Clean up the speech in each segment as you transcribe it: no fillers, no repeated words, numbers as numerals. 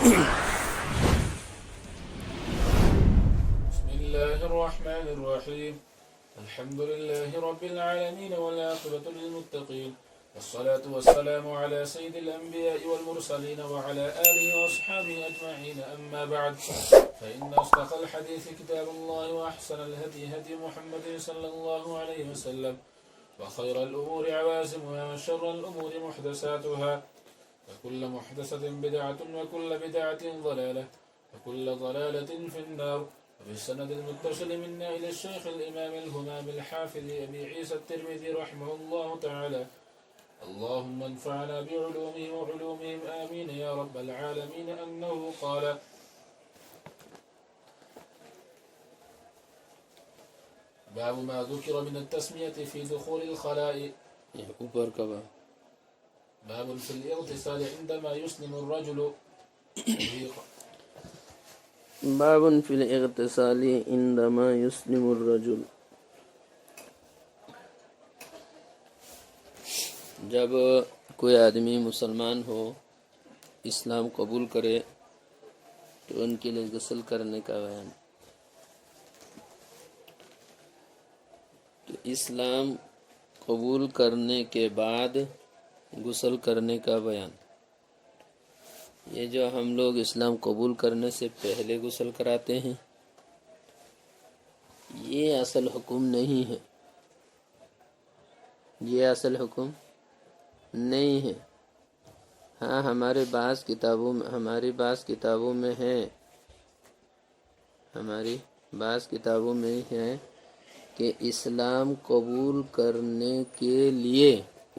بسم الله الرحمن الرحيم. الحمد لله رب العالمين والعاقبة للمتقين، والصلاة والسلام على سيد الأنبياء والمرسلين وعلى آله وأصحابه أجمعين. أما بعد، فإن أصدق الحديث كتاب الله، وأحسن الهدي هدي محمد صلى الله عليه وسلم، وخير الأمور عوازمها، وشر الأمور محدثاتها، وكل محدثة بدعة، وكل بدعة ضلالة، وكل ضلالة في النار. وبالسند المتصل منا إلى الشيخ الإمام الهمام الحافظ أبي عيسى الترمذي رحمه الله تعالى: اللهم انفعنا بعلومه وعلومهم آمين يا رب العالمين. أنه قال: باب ما ذكر من التسمية في دخول الخلاء. اوپر کا باب في الاغتسال عندما يسلم الرجل. باب فی الاغتسال عندما یسلم الرجل. جب کوئی آدمی مسلمان ہو، اسلام قبول کرے، تو ان کے لیے غسل کرنے کا بیان. تو اسلام قبول کرنے کے بعد غسل کرنے کا بیان. یہ جو ہم لوگ اسلام قبول کرنے سے پہلے غسل کراتے ہیں، یہ اصل حکم نہیں ہے. یہ اصل حکم نہیں ہے. ہاں، ہماری بعض کتابوں میں ہے کہ اسلام قبول کرنے کے لیے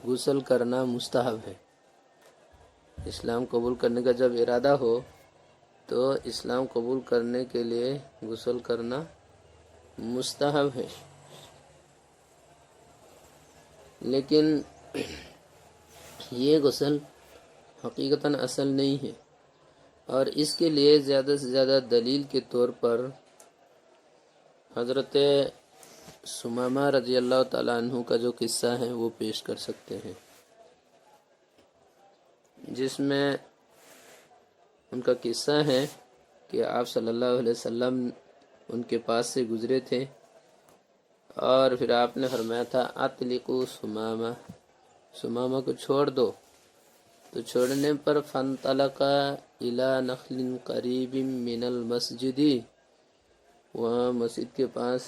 غسل کرنا مستحب ہے. اسلام قبول کرنے کا جب ارادہ ہو تو اسلام قبول کرنے کے لیے غسل کرنا مستحب ہے. لیکن یہ غسل حقیقتاً اصل نہیں ہے، اور اس کے لیے زیادہ سے زیادہ دلیل کے طور پر حضرت ثمامہ رضی اللہ تعالیٰ عنہ کا جو قصہ ہے وہ پیش کر سکتے ہیں، جس میں ان کا قصہ ہے کہ آپ صلی اللہ علیہ وسلم ان کے پاس سے گزرے تھے، اور پھر آپ نے فرمایا تھا: اطلقوا ثمامہ کو چھوڑ دو. تو چھوڑنے پر فانطلق الی نخل قریب من المسجد، وہاں مسجد کے پاس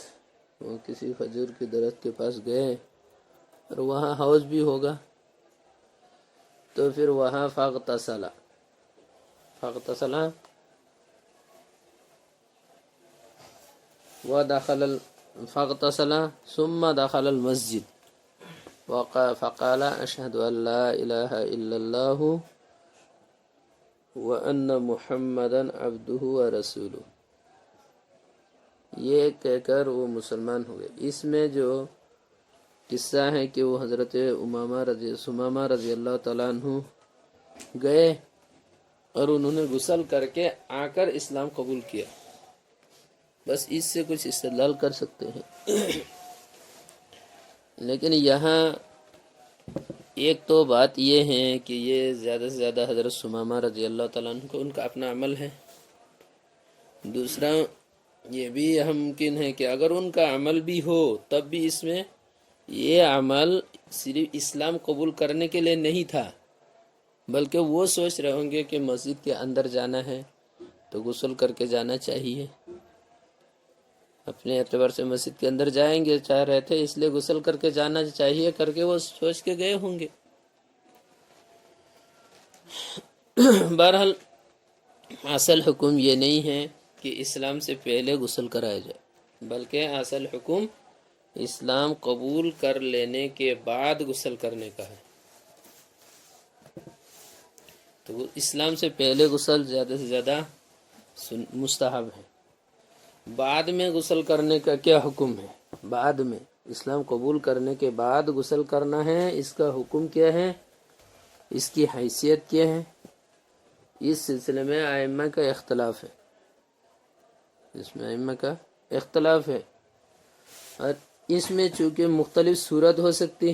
وہ کسی کھجور کے درخت کے پاس گئے، اور وہاں حوض بھی ہوگا. تو پھر وہاں فاغتسل ثم دخل المسجد فقال: اشهد ان لا الہ الا اللہ وان محمدا عبدہ ورسولہ. یہ کہہ کر وہ مسلمان ہوئے. اس میں جو قصہ ہے کہ وہ حضرت ثمامہ رضی اللہ تعالیٰ عنہ گئے اور انہوں نے غسل کر کے آ کر اسلام قبول کیا. بس اس سے کچھ استدلال کر سکتے ہیں. لیکن یہاں ایک تو بات یہ ہے کہ یہ زیادہ سے زیادہ حضرت ثمامہ رضی اللہ تعالیٰ عنہ کو ان کا اپنا عمل ہے. دوسرا یہ بھی ممکن ہے کہ اگر ان کا عمل بھی ہو تب بھی اس میں یہ عمل صرف اسلام قبول کرنے کے لیے نہیں تھا، بلکہ وہ سوچ رہے ہوں گے کہ مسجد کے اندر جانا ہے تو غسل کر کے جانا چاہیے. اپنے اعتبار سے مسجد کے اندر جائیں گے، چاہ رہے تھے، اس لیے غسل کر کے جانا چاہیے کر کے وہ سوچ کے گئے ہوں گے. بہرحال اصل حکم یہ نہیں ہے کہ اسلام سے پہلے غسل کرایا جائے، بلکہ اصل حکم اسلام قبول کر لینے کے بعد غسل کرنے کا ہے. تو اسلام سے پہلے غسل زیادہ سے زیادہ مستحب ہے. بعد میں غسل کرنے کا کیا حکم ہے؟ بعد میں اسلام قبول کرنے کے بعد غسل کرنا ہے، اس کا حکم کیا ہے، اس کی حیثیت کیا ہے، اس سلسلے میں ائمہ کا اختلاف ہے. اور اس میں چونکہ مختلف صورت ہو سکتی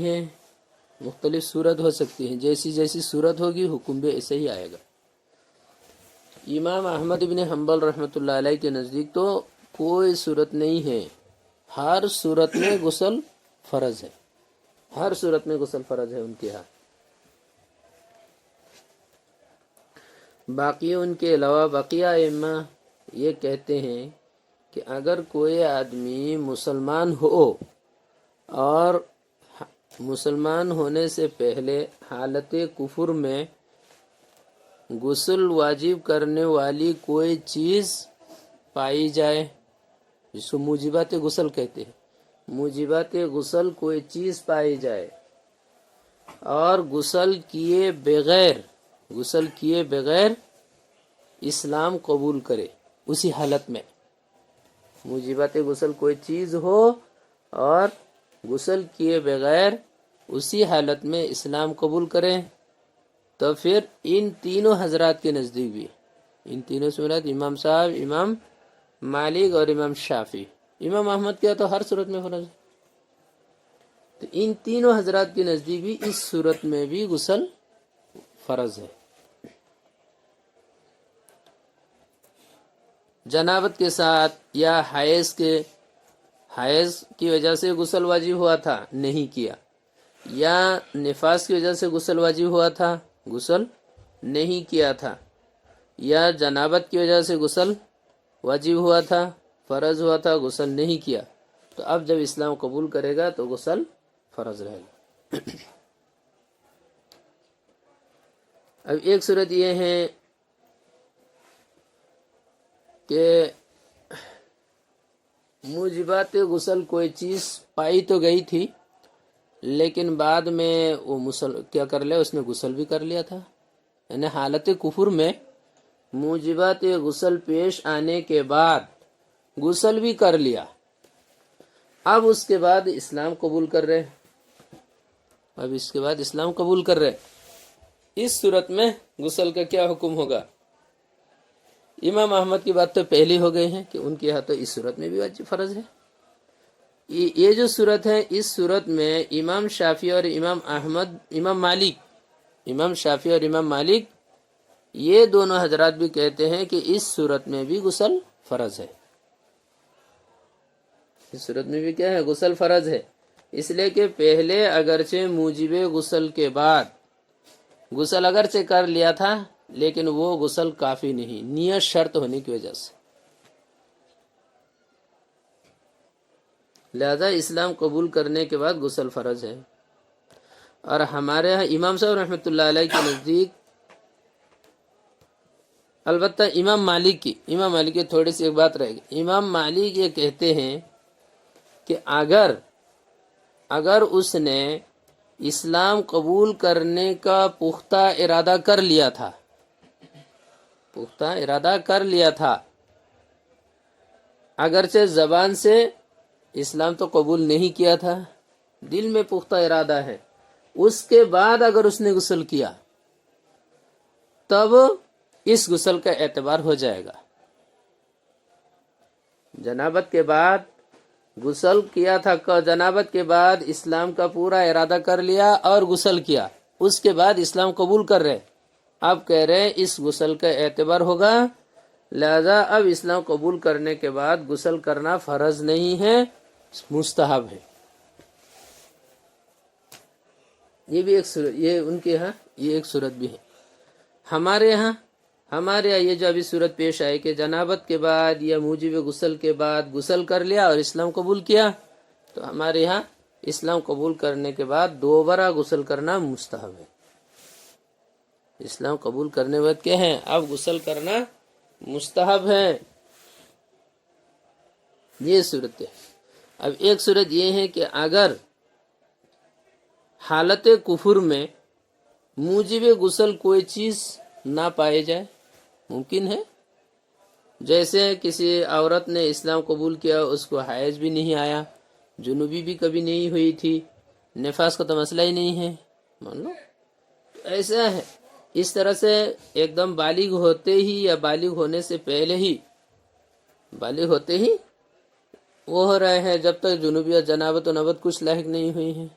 ہیں، جیسی جیسی صورت ہوگی حکم بھی ایسے ہی آئے گا. امام احمد بن حنبل رحمۃ اللہ علیہ کے نزدیک تو کوئی صورت نہیں ہے، ہر صورت میں غسل فرض ہے، ہر صورت میں غسل فرض ہے ان کے ہاں۔ باقی ان کے علاوہ بقیہ ائمہ یہ کہتے ہیں کہ اگر کوئی آدمی مسلمان ہو اور مسلمان ہونے سے پہلے حالت کفر میں غسل واجب کرنے والی کوئی چیز پائی جائے، جس کو موجبات غسل کہتے ہیں، موجبات غسل کوئی چیز پائی جائے اور غسل کیے بغیر اسلام قبول کرے، اسی حالت میں موجبات غسل کوئی چیز ہو اور غسل کیے بغیر اسی حالت میں اسلام قبول کرے، تو پھر ان تینوں حضرات کے نزدیک بھی، ان تینوں سے مراد امام صاحب، امام مالک اور امام شافعی، امام احمد کیا تو ہر صورت میں فرض ہے، تو ان تینوں حضرات کے نزدیک بھی اس صورت میں بھی غسل فرض ہے۔ جنابت کے ساتھ یا حیض کی وجہ سے غسل واجب ہوا تھا، نہیں کیا، یا نفاس کی وجہ سے غسل واجب ہوا تھا، غسل نہیں کیا تھا، یا جنابت کی وجہ سے غسل واجب ہوا تھا، فرض ہوا تھا، غسل نہیں کیا، تو اب جب اسلام قبول کرے گا تو غسل فرض رہے گا۔ اب ایک صورت یہ ہے کہ موجبات غسل کوئی چیز پائی تو گئی تھی، لیکن بعد میں وہ کیا کر لیا، اس نے غسل بھی کر لیا تھا، یعنی حالت کفر میں موجبات غسل پیش آنے کے بعد غسل بھی کر لیا، اب اس کے بعد اسلام قبول کر رہے، اس صورت میں غسل کا کیا حکم ہوگا؟ امام احمد کی بات تو پہلی ہو گئی ہے کہ ان کے یہاں تو اس صورت میں بھی واجب فرض ہے۔ یہ جو صورت ہے، اس صورت میں امام شافعی اور امام مالک یہ دونوں حضرات بھی کہتے ہیں کہ اس صورت میں بھی غسل فرض ہے، اس صورت میں بھی کیا ہے، غسل فرض ہے، اس لیے کہ پہلے اگرچہ موجب غسل کے بعد غسل اگرچہ کر لیا تھا لیکن وہ غسل کافی نہیں، نیت شرط ہونے کی وجہ سے، لہذا اسلام قبول کرنے کے بعد غسل فرض ہے۔ اور ہمارے یہاں امام صاحب رحمۃ اللہ علیہ کے نزدیک، البتہ امام مالک کی تھوڑی سی ایک بات رہے گی، امام مالک یہ کہتے ہیں کہ اگر اس نے اسلام قبول کرنے کا پختہ ارادہ کر لیا تھا، اگرچہ زبان سے اسلام تو قبول نہیں کیا تھا، دل میں پختہ ارادہ ہے، اس کے بعد اگر اس نے غسل کیا تب اس غسل کا اعتبار ہو جائے گا۔ جنابت کے بعد غسل کیا تھا، جنابت کے بعد اسلام کا پورا ارادہ کر لیا اور غسل کیا، اس کے بعد اسلام قبول کر رہے، اب کہہ رہے اس غسل کا اعتبار ہوگا، لہذا اب اسلام قبول کرنے کے بعد غسل کرنا فرض نہیں ہے، مستحب ہے۔ یہ بھی ایک صورت، یہ ان کے ہاں یہ ایک صورت بھی ہے۔ ہمارے یہاں یہ جو ابھی صورت پیش آئی کہ جنابت کے بعد یا موجب غسل کے بعد غسل کر لیا اور اسلام قبول کیا، تو ہمارے یہاں اسلام قبول کرنے کے بعد دوبارہ غسل کرنا مستحب ہے۔ اسلام قبول کرنے کے بعد کیا ہے، اب غسل کرنا مستحب ہے۔ یہ صورت ہے۔ اب ایک صورت یہ ہے کہ اگر حالت کفر میں موجب غسل کوئی چیز نہ پائے جائے، ممکن ہے، جیسے کسی عورت نے اسلام قبول کیا، اس کو حیض بھی نہیں آیا، جنوبی بھی کبھی نہیں ہوئی تھی، نفاس کا تو مسئلہ ہی نہیں ہے، مان لو ایسا ہے، اس طرح سے ایک دم بالغ ہوتے ہی یا بالغ ہونے سے پہلے ہی، بالغ ہوتے ہی وہ ہو رہے ہیں، جب تک جنوبی یا جنابت و نبت کچھ لاحق نہیں ہوئی ہیں،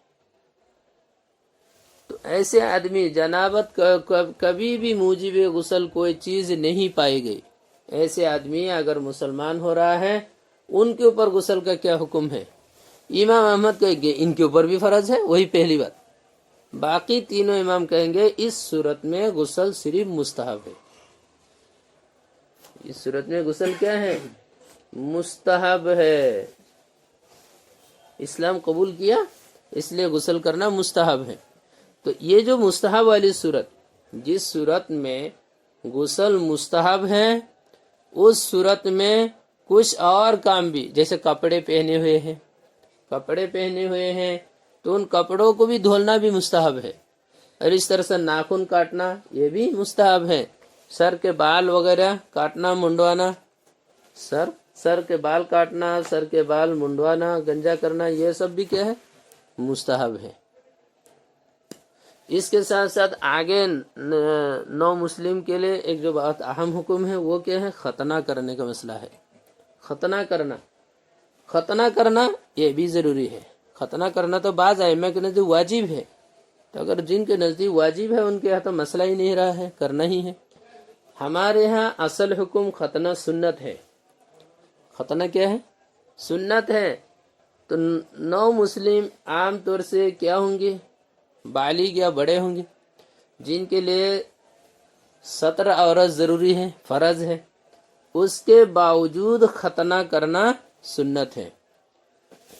تو تو ایسے آدمی جنابت کبھی بھی موجب غسل کوئی چیز نہیں پائی گئی، ایسے آدمی اگر مسلمان ہو رہا ہے ان کے اوپر غسل کا کیا حکم ہے؟ امام احمد کہیں گے ان کے اوپر بھی فرض ہے، وہی پہلی بات۔ باقی تینوں امام کہیں گے اس صورت میں غسل صرف مستحب ہے، اس صورت میں غسل کیا ہے؟ مستحب ہے۔ اسلام قبول کیا اس لیے غسل کرنا مستحب ہے۔ تو یہ جو مستحب والی صورت، جس صورت میں غسل مستحب ہے اس صورت میں کچھ اور کام بھی، جیسے کپڑے پہنے ہوئے ہیں، کپڑے پہنے ہوئے ہیں تو ان کپڑوں کو بھی دھولنا بھی مستحب ہے، اور اس طرح سے ناخن کاٹنا یہ بھی مستحب ہے، سر کے بال وغیرہ کاٹنا منڈوانا، سر کے بال کاٹنا، سر کے بال منڈوانا، گنجا کرنا، یہ سب بھی کیا ہے؟ مستحب ہے۔ اس کے ساتھ ساتھ آگے نو مسلم کے لیے ایک جو بہت اہم حکم ہے وہ کیا ہے؟ ختنہ کرنے کا مسئلہ ہے۔ ختنہ کرنا یہ بھی ضروری ہے۔ ختنہ کرنا تو بعض ائمہ کے نزدیک واجب ہے، تو اگر جن کے نزدیک واجب ہے ان کے یہاں تو مسئلہ ہی نہیں رہا ہے، کرنا ہی ہے۔ ہمارے ہاں اصل حکم ختنہ سنت ہے۔ ختنہ کیا ہے؟ سنت ہے۔ تو نو مسلم عام طور سے کیا ہوں گے؟ بالغ یا بڑے ہوں گے، جن کے لیے ستر عورت ضروری ہے، فرض ہے، اس کے باوجود ختنہ کرنا سنت ہے۔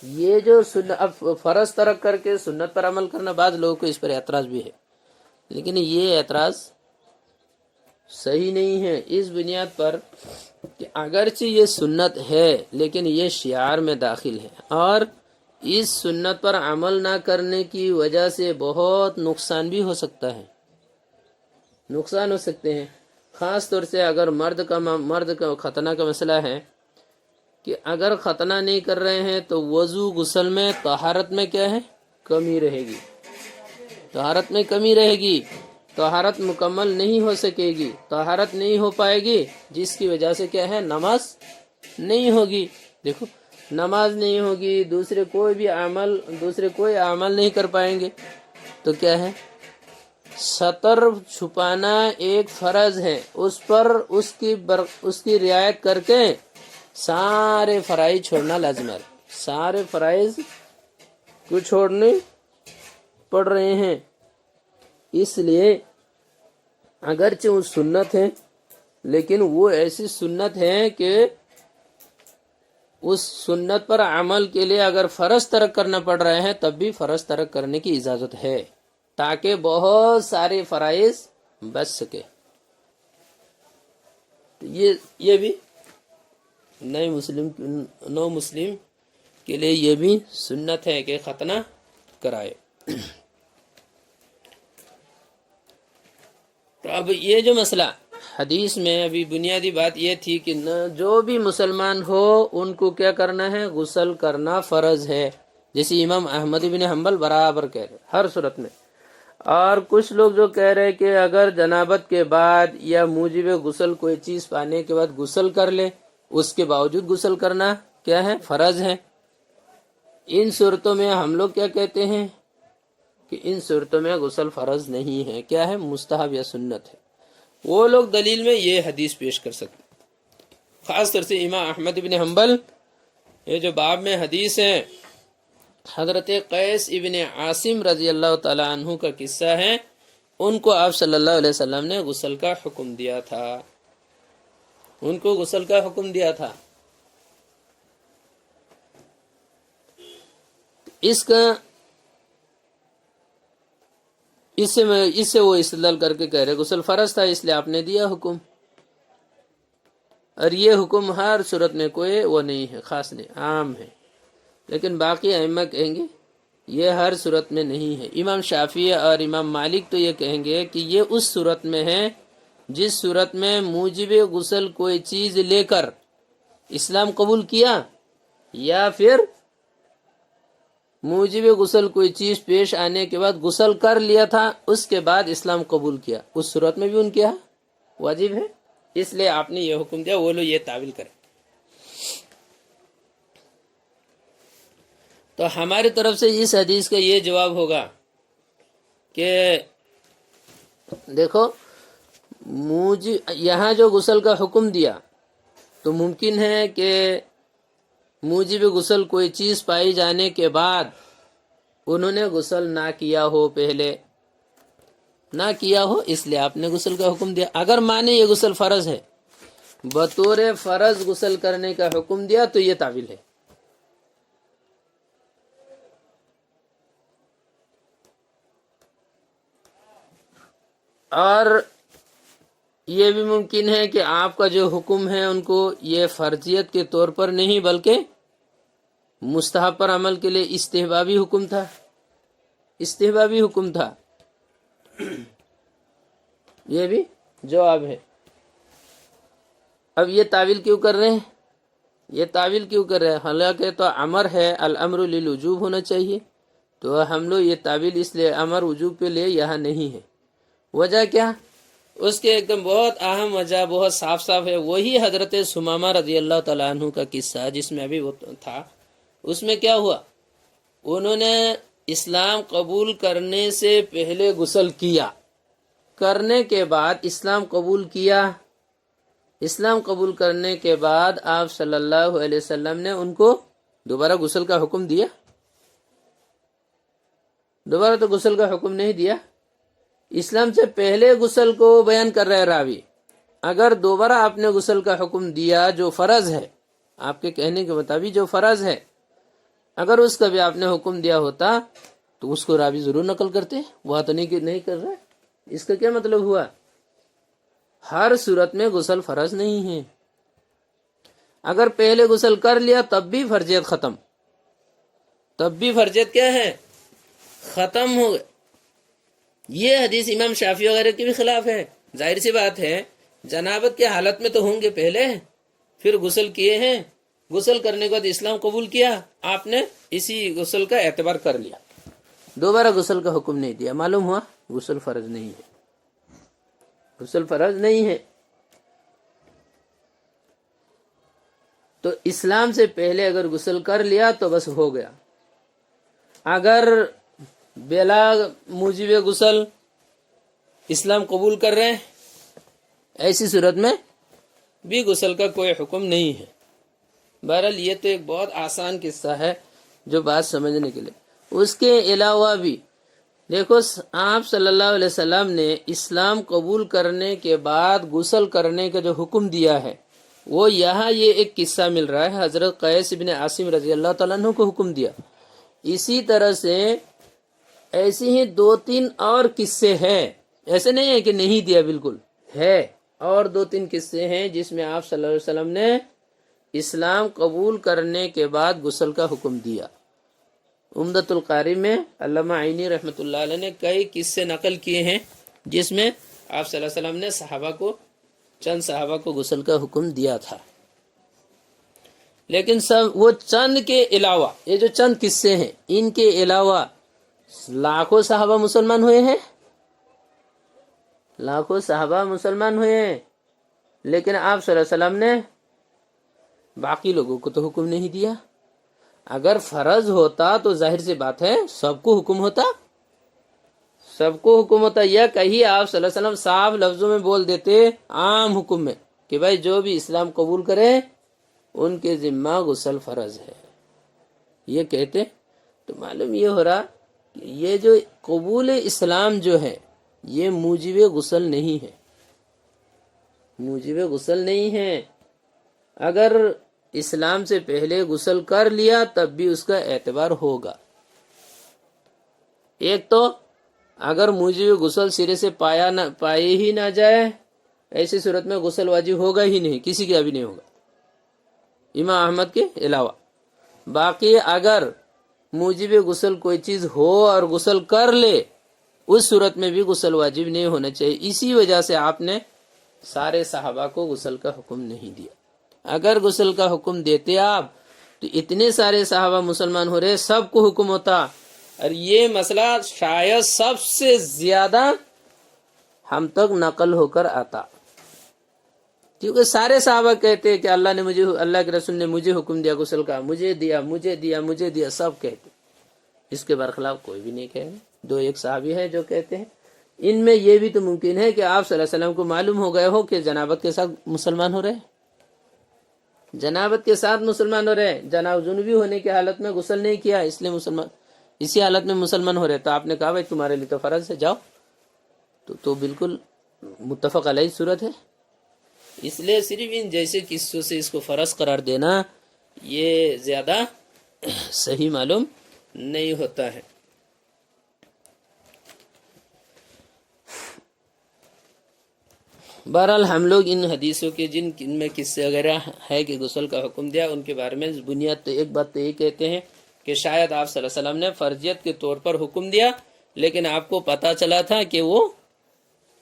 یہ جو اب فرض ترک کر کے سنت پر عمل کرنا، بعض لوگوں کو اس پر اعتراض بھی ہے، لیکن یہ اعتراض صحیح نہیں ہے، اس بنیاد پر کہ اگرچہ یہ سنت ہے لیکن یہ شعار میں داخل ہے، اور اس سنت پر عمل نہ کرنے کی وجہ سے بہت نقصان بھی ہو سکتا ہے، نقصان ہو سکتے ہیں۔ خاص طور سے اگر مرد کا ختنہ کا مسئلہ ہے کہ اگر ختنہ نہیں کر رہے ہیں تو وضو غسل میں طہارت میں کیا ہے؟ کمی رہے گی، طہارت میں کمی رہے گی، طہارت مکمل نہیں ہو سکے گی، طہارت نہیں ہو پائے گی، جس کی وجہ سے کیا ہے؟ نماز نہیں ہوگی۔ دیکھو، نماز نہیں ہوگی، دوسرے کوئی عمل نہیں کر پائیں گے، تو کیا ہے؟ ستر چھپانا ایک فرض ہے، اس پر اس کی رعایت کر کے سارے فرائض چھوڑنا لازم ہے، سارے فرائض کو چھوڑنے پڑ رہے ہیں۔ اس لیے اگرچہ وہ سنت ہے لیکن وہ ایسی سنت ہے کہ اس سنت پر عمل کے لیے اگر فرض ترک کرنا پڑ رہے ہیں تب بھی فرض ترک کرنے کی اجازت ہے، تاکہ بہت سارے فرائض بچ سکے۔ یہ بھی نو مسلم کے لیے یہ بھی سنت ہے کہ ختنہ کرائے۔ تو اب یہ جو مسئلہ حدیث میں ابھی بنیادی بات یہ تھی کہ جو بھی مسلمان ہو ان کو کیا کرنا ہے؟ غسل کرنا فرض ہے، جیسے امام احمد بن حنبل برابر کہہ رہے ہر صورت میں۔ اور کچھ لوگ جو کہہ رہے کہ اگر جنابت کے بعد یا موجب غسل کوئی چیز پانے کے بعد غسل کر لے، اس کے باوجود غسل کرنا کیا ہے؟ فرض ہے۔ ان صورتوں میں ہم لوگ کیا کہتے ہیں کہ ان صورتوں میں غسل فرض نہیں ہے، کیا ہے؟ مستحب یا سنت ہے۔ وہ لوگ دلیل میں یہ حدیث پیش کر سکتے، خاص طور سے امام احمد بن حنبل، یہ جو باب میں حدیث ہے، حضرت قیس ابن عاصم رضی اللہ تعالی عنہ کا قصہ ہے، ان کو آپ صلی اللہ علیہ وسلم نے غسل کا حکم دیا تھا، ان کو غسل کا حکم دیا تھا۔ اس سے وہ استدلال کر کے کہہ رہے غسل فرض تھا اس لیے آپ نے دیا حکم، اور یہ حکم ہر صورت میں کوئی وہ نہیں ہے، خاص نہیں، عام ہے۔ لیکن باقی ائمہ کہیں گے یہ ہر صورت میں نہیں ہے۔ امام شافعی اور امام مالک تو یہ کہیں گے کہ یہ اس صورت میں ہے جس صورت میں موجب غسل کوئی چیز لے کر اسلام قبول کیا، یا پھر موجب غسل کوئی چیز پیش آنے کے بعد غسل کر لیا تھا، اس کے بعد اسلام قبول کیا، اس صورت میں بھی ان کے یہاں واجب ہے، اس لیے آپ نے یہ حکم دیا۔ وہ لوگ یہ تعویل کریں۔ تو ہماری طرف سے اس حدیث کا یہ جواب ہوگا کہ دیکھو یہاں جو غسل کا حکم دیا تو ممکن ہے کہ موجب غسل کوئی چیز پائی جانے کے بعد انہوں نے غسل نہ کیا ہو، پہلے نہ کیا ہو، اس لیے آپ نے غسل کا حکم دیا۔ اگر مانے یہ غسل فرض ہے، بطور فرض غسل کرنے کا حکم دیا تو یہ تعویل ہے۔ اور یہ بھی ممکن ہے کہ آپ کا جو حکم ہے ان کو یہ فرضیت کے طور پر نہیں بلکہ مستحب پر عمل کے لیے استحبابی حکم تھا، استحبابی حکم تھا، یہ بھی جواب ہے۔ اب یہ تعویل کیوں کر رہے ہیں؟ یہ تعویل کیوں کر رہے ہیں؟ حالانکہ تو امر ہے، الامر للوجوب ہونا چاہیے، تو ہم لوگ یہ تعویل اس لیے امر وجوب کے لیے یہاں نہیں ہے۔ وجہ کیا؟ اس کے ایک دم بہت اہم وجہ بہت صاف صاف ہے، وہی حضرت ثمامہ رضی اللہ تعالیٰ عنہ کا قصہ جس میں ابھی وہ تھا۔ اس میں کیا ہوا؟ انہوں نے اسلام قبول کرنے سے پہلے غسل کیا، کرنے کے بعد اسلام قبول کیا، اسلام قبول کرنے کے بعد آپ صلی اللہ علیہ وسلم نے ان کو دوبارہ غسل کا حکم دیا؟ دوبارہ تو غسل کا حکم نہیں دیا۔ اسلام سے پہلے غسل کو بیان کر رہے راوی، اگر دوبارہ آپ نے غسل کا حکم دیا جو فرض ہے، آپ کے کہنے کے مطابق جو فرض ہے، اگر اس کا بھی آپ نے حکم دیا ہوتا تو اس کو راوی ضرور نقل کرتے، وہ تو نہیں کر رہا۔ اس کا کیا مطلب ہوا؟ ہر صورت میں غسل فرض نہیں ہے، اگر پہلے غسل کر لیا تب بھی فرضیت ختم، تب بھی فرضیت کیا ہے؟ ختم ہو گئے۔ یہ حدیث امام شافعی وغیرہ کے بھی خلاف ہے۔ ظاہر سی بات ہے، جنابت کے حالت میں تو ہوں گے پہلے، پھر غسل کیے ہیں، غسل کرنے کے بعد اسلام قبول کیا، آپ نے اسی غسل کا اعتبار کر لیا، دوبارہ غسل کا حکم نہیں دیا، معلوم ہوا غسل فرض نہیں ہے، غسل فرض نہیں ہے۔ تو اسلام سے پہلے اگر غسل کر لیا تو بس ہو گیا۔ اگر بلا موجب غسل اسلام قبول کر رہے ہیں، ایسی صورت میں بھی غسل کا کوئی حکم نہیں ہے۔ بہرحال یہ تو ایک بہت آسان قصہ ہے جو بات سمجھنے کے لیے۔ اس کے علاوہ بھی دیکھو، آپ صلی اللہ علیہ وسلم نے اسلام قبول کرنے کے بعد غسل کرنے کا جو حکم دیا ہے، وہ یہاں یہ ایک قصہ مل رہا ہے، حضرت قیس بن عاصم رضی اللہ تعالیٰ عنہ کو حکم دیا۔ اسی طرح سے ایسی ہی 2-3 اور قصے ہیں، ایسے نہیں ہے کہ نہیں دیا، بالکل ہے، اور 2-3 قصے ہیں جس میں آپ صلی اللہ علیہ وسلم نے اسلام قبول کرنے کے بعد غسل کا حکم دیا۔ عمدۃ القاری میں علامہ عینی رحمۃ اللہ علیہ نے کئی قصے نقل کیے ہیں جس میں آپ صلی اللہ علیہ وسلم نے چند صحابہ کو غسل کا حکم دیا تھا۔ لیکن وہ چند کے علاوہ، یہ جو چند قصے ہیں، ان کے علاوہ لاکھوں صحابہ مسلمان ہوئے ہیں، لاکھوں صحابہ مسلمان ہوئے ہیں، لیکن آپ صلی اللہ علیہ وسلم نے باقی لوگوں کو تو حکم نہیں دیا۔ اگر فرض ہوتا تو ظاہر سی بات ہے سب کو حکم ہوتا، سب کو حکم ہوتا، یا کہیں آپ صلی اللہ علیہ وسلم صاف لفظوں میں بول دیتے عام حکم میں کہ بھائی جو بھی اسلام قبول کرے ان کے ذمہ غسل فرض ہے، یہ کہتے تو معلوم یہ ہو رہا کہ یہ جو قبول اسلام جو ہے یہ موجب غسل نہیں ہے، موجب غسل نہیں ہے۔ اگر اسلام سے پہلے غسل کر لیا تب بھی اس کا اعتبار ہوگا۔ ایک تو اگر موجب غسل سرے سے پائے ہی نہ جائے، ایسی صورت میں غسل واجب ہوگا ہی نہیں، کسی کا بھی نہیں ہوگا امام احمد کے علاوہ۔ باقی اگر موجب غسل کوئی چیز ہو اور غسل کر لے، اس صورت میں بھی غسل واجب نہیں ہونا چاہیے۔ اسی وجہ سے آپ نے سارے صحابہ کو غسل کا حکم نہیں دیا۔ اگر غسل کا حکم دیتے آپ تو اتنے سارے صحابہ مسلمان ہو رہے، سب کو حکم ہوتا، اور یہ مسئلہ شاید سب سے زیادہ ہم تک نقل ہو کر آتا، کیونکہ سارے صحابہ کہتے کہ اللہ کے رسول نے مجھے حکم دیا غسل کا، مجھے دیا، سب کہتے، اس کے برخلاف کوئی بھی نہیں کہے، دو ایک صحابی ہیں جو کہتے ہیں ان میں یہ بھی تو ممکن ہے کہ آپ صلی اللہ علیہ وسلم کو معلوم ہو گئے ہو کہ جنابت کے ساتھ مسلمان ہو رہے ہیں، جنابت کے ساتھ مسلمان ہو رہے ہیں، جناب جنوبی ہونے کی حالت میں غسل نہیں کیا اس لیے مسلمان اسی حالت میں مسلمان ہو رہے، تو آپ نے کہا بھائی تمہارے لیے تو فرض ہے جاؤ، تو بالکل متفق علیہ صورت ہے۔ اس لیے صرف ان جیسے قصوں سے اس کو فرض قرار دینا یہ زیادہ صحیح معلوم نہیں ہوتا ہے۔ بہرحال ہم لوگ ان حدیثوں کے جن میں قصے وغیرہ ہے کہ غسل کا حکم دیا ان کے بارے میں بنیاد تو ایک بات تو یہ کہتے ہیں کہ شاید آپ صلی اللہ علیہ وسلم نے فرضیت کے طور پر حکم دیا، لیکن آپ کو پتہ چلا تھا کہ وہ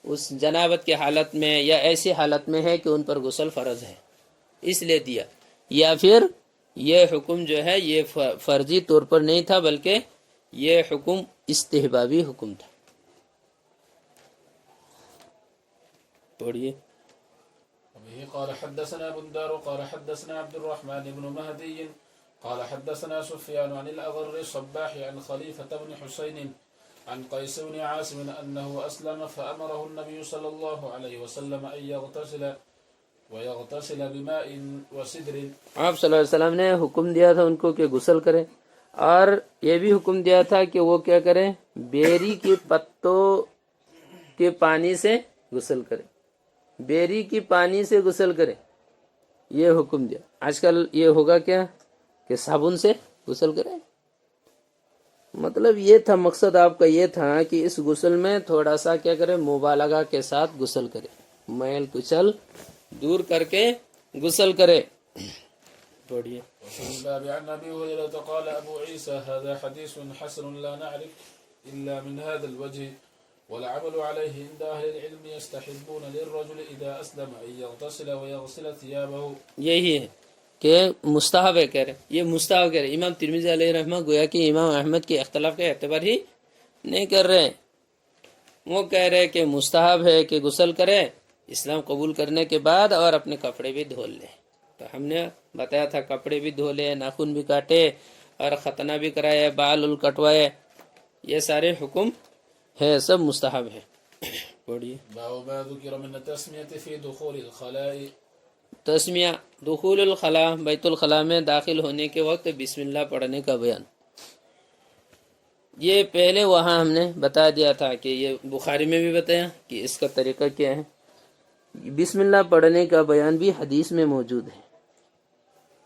اس جنابت کی حالت میں یا ایسی حالت میں ہے کہ ان پر غسل فرض ہے اس لیے دیا، یا پھر یہ حکم جو ہے یہ فرضی طور پر نہیں تھا بلکہ یہ حکم استحبابی حکم تھا۔ پڑھیے۔ وبه قال حدثنا بندار قال حدثنا عبد الرحمن بن مهدي قال حدثنا سفيان عن الأغر الصباح عن خليفة بن حسين عن قيس بن عاصم أنه أسلم فأمره النبي صلى الله عليه وسلم أن يغتسل ويغتسل بماء وسدر۔ آپ صلی اللہ علیہ وسلم نے حکم دیا تھا ان کو کہ غسل کریں، اور یہ بھی حکم دیا تھا کہ وہ کیا کریں، بیری کے پتوں کے پانی سے غسل کریں، بیری کی پانی سے غسل کریں، یہ حکم دیا۔ آج کل یہ ہوگا کیا کہ صابن سے غسل کریں، مطلب یہ تھا مقصد آپ کا یہ تھا کہ اس غسل میں تھوڑا سا کیا کریں، مبالغہ کے ساتھ غسل کریں، میل کچل دور کر کے غسل کرے۔ پڑھیے۔ وفي الباب عن أبي هريرة قال أبو عيسى هذا حديث حسن لا نعرف إلا من هذا الوجه والعمل عليه عند أهل العلم يستحبون للرجل إذا أسلم أن يغتسل ويغسل ثيابه۔ یہی ہے کہ مستحب ہے، کہہ رہے یہ مستحب کہہ رہے، امام ترمذی علیہ رحمہ گویا کہ امام احمد کے اختلاف کا اعتبار ہی نہیں کر رہے، وہ کہہ رہے کہ مستحب ہے کہ غسل کرے اسلام قبول کرنے کے بعد اور اپنے کپڑے بھی دھو لے۔ تو ہم نے بتایا تھا کپڑے بھی دھو لے، ناخن بھی کاٹے اور ختنہ بھی کرائے، بال کٹوائے، یہ سارے حکم ہے، سب مستحب ہے۔ پڑھیے۔ باب ما ذكر من التسمية في دخول الخلاء۔ تسمیہ، دخول الخلاء، بیت الخلاء میں داخل ہونے کے وقت بسم اللہ پڑھنے کا بیان۔ یہ پہلے وہاں ہم نے بتا دیا تھا کہ یہ بخاری میں بھی بتایا کہ اس کا طریقہ کیا ہے۔ بسم اللہ پڑھنے کا بیان بھی حدیث میں موجود ہے،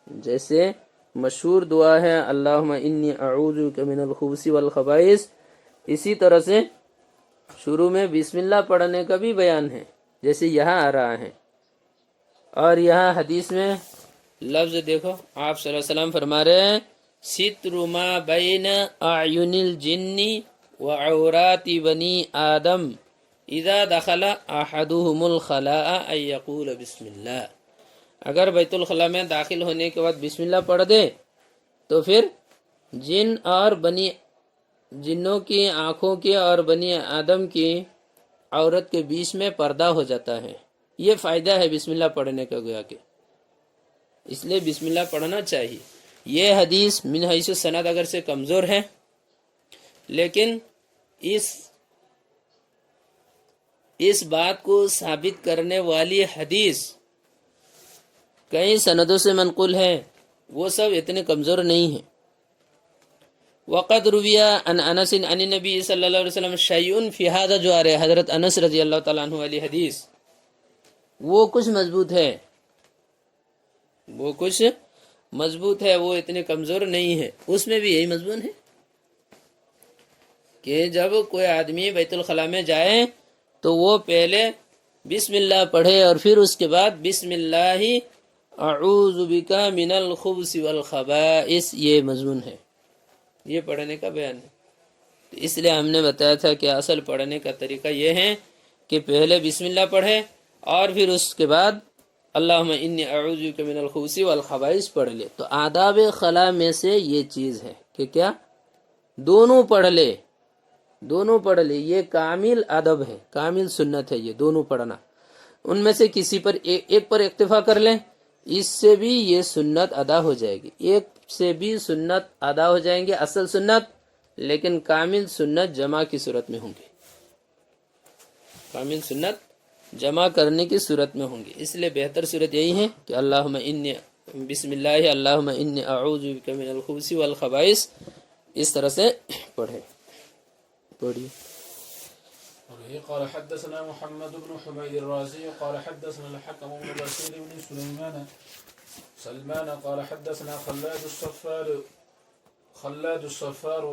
جیسے مشہور دعا ہے اللہم انی اعوذ بک من الخبث والخبائث، اسی طرح سے شروع میں بسم اللہ پڑھنے کا بھی بیان ہے جیسے یہاں آ رہا ہے۔ اور یہاں حدیث میں لفظ دیکھو، آپ صلی اللہ علیہ وسلم فرما رہے ہیں ستر ما بین اعین الجن وعورات بنی آدم اذا دخل احدهم الخلاء ان یقول بسم اللہ۔ اگر بیت الخلاء میں داخل ہونے کے بعد بسم اللہ پڑھ دے تو پھر جن اور جنوں کی آنکھوں کی اور بنی آدم کی عورت کے بیچ میں پردہ ہو جاتا ہے۔ یہ فائدہ ہے بسم اللہ پڑھنے کا گویا کہ، اس لیے بسم اللہ پڑھنا چاہیے۔ یہ حدیث من حیث سند اگر سے کمزور ہے، لیکن اس بات کو ثابت کرنے والی حدیث کئی سندوں سے منقول ہے، وہ سب اتنے کمزور نہیں ہیں۔ وقد رویہ عن انس عن النبی صلی اللہ علیہ وسلم شیء فی ھذا، جو آ رہے حضرت انس رضی اللہ تعالیٰ عنہ والی حدیث، وہ کچھ مضبوط ہے، وہ کچھ مضبوط ہے، وہ اتنے کمزور نہیں ہے۔ اس میں بھی یہی مضمون ہے کہ جب کوئی آدمی بیت الخلاء میں جائے تو وہ پہلے بسم اللہ پڑھے اور پھر اس کے بعد بسم اللہ اعوذ بک من الخبث والخبائث، یہ مضمون ہے، یہ پڑھنے کا بیان ہے۔ تو اس لیے ہم نے بتایا تھا کہ اصل پڑھنے کا طریقہ یہ ہے کہ پہلے بسم اللہ پڑھے اور پھر اس کے بعد اللہم انی اعوذ بک من الخبث والخبائث پڑھ لے۔ تو آداب خلاء میں سے یہ چیز ہے کہ کیا دونوں پڑھ لے، دونوں پڑھ لے، یہ کامل ادب ہے، کامل سنت ہے یہ دونوں پڑھنا۔ ان میں سے کسی پر ایک پر اکتفا کر لیں، اس سے بھی یہ سنت ادا ہو جائے گی، ایک سے بھی سنت ادا ہو جائیں گے اصل سنت، لیکن کامل سنت جمع کی صورت میں ہوں گے، کامل سنت جمع کرنے کی صورت میں ہوں گے. اس لیے بہتر صورت یہی ہے کہ اللہم انی بسم اللہ اللہم انی اعوذ بک من الخبث والخبائث اس طرح سے پڑھے. پڑھیے. قال حدثنا محمد بن حميد الرازي قال حدثنا الحكم بن بشير بن سلمان قال حدثنا خلاد الصفار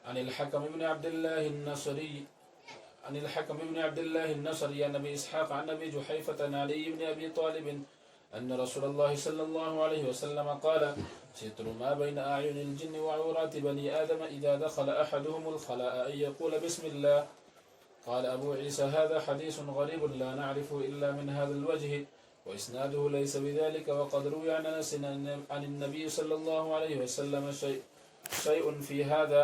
عن الحكم بن عبد الله النصري عن ابي اسحاق عن ابي جحيفة عن علي بن ابي طالب ان رسول الله صلى الله عليه وسلم قال ستر ما بين اعين الجن وعورات بني ادم اذا دخل احدهم الخلاء ان يقول بسم الله. قال أبو عيسى هذا حديث غريب لا نعرفه إلا من هذا الوجه وإسناده ليس بذلك وقد روي عن أنس عن النبي صلى الله عليه وسلم شيء في هذا